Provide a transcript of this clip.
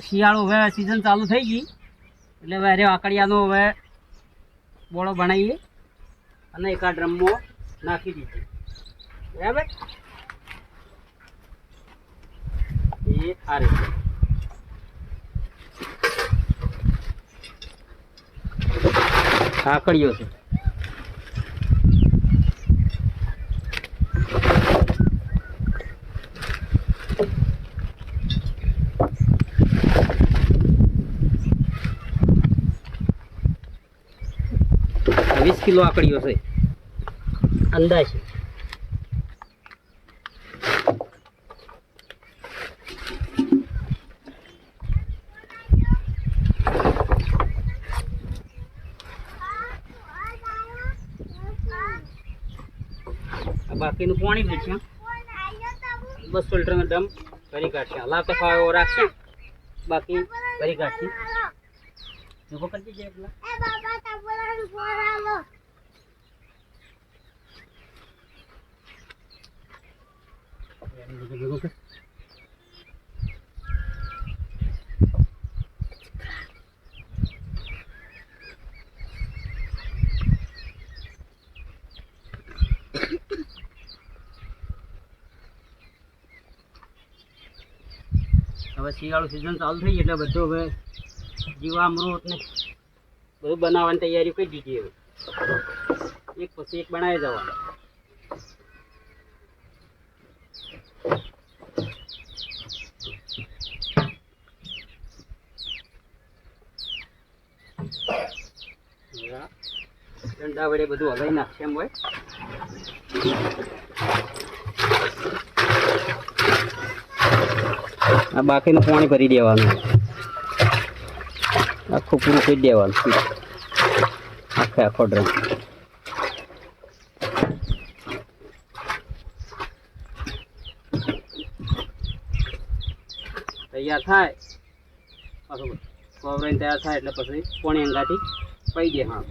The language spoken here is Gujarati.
શિયાળો હવે સિઝન ચાલુ થઈ ગઈ એટલે હવે અરે આકડિયાનો હવે બોળો બનાવીએ અને એક આ ડ્રમમાં નાખી દીધું બરાબર એ આ રીતે આકડીઓ છે વીસ કિલો આકડીઓ છે અંદાજ બાકીનું પાણી પીશે 200 લીટર દમ કરી કાઢશે હલાવતો ખાવા રાખશે બાકી કરી કાઢશે જોકો કરતી જાય એટલા એ બાબા તબલાનું ફોરાલો હવે શિયાળુ સિઝન ચાલુ થઈ એટલે બધું હવે જીવામૃત ને બધું બનાવવાની તૈયારી કરી દીધી હવે એક પછી એક બનાવી જવાનું ડંડા વડે બધું હલાવી નાખશે એમ હોય આ બાકીનું પાણી ભરી દેવાનું આખું પૂરું કરી દેવાનું આખો ડ્રમ તૈયાર થાય પાછું કોવરાઈને તૈયાર થાય એટલે પછી પાણી અંગાથી પી દે હા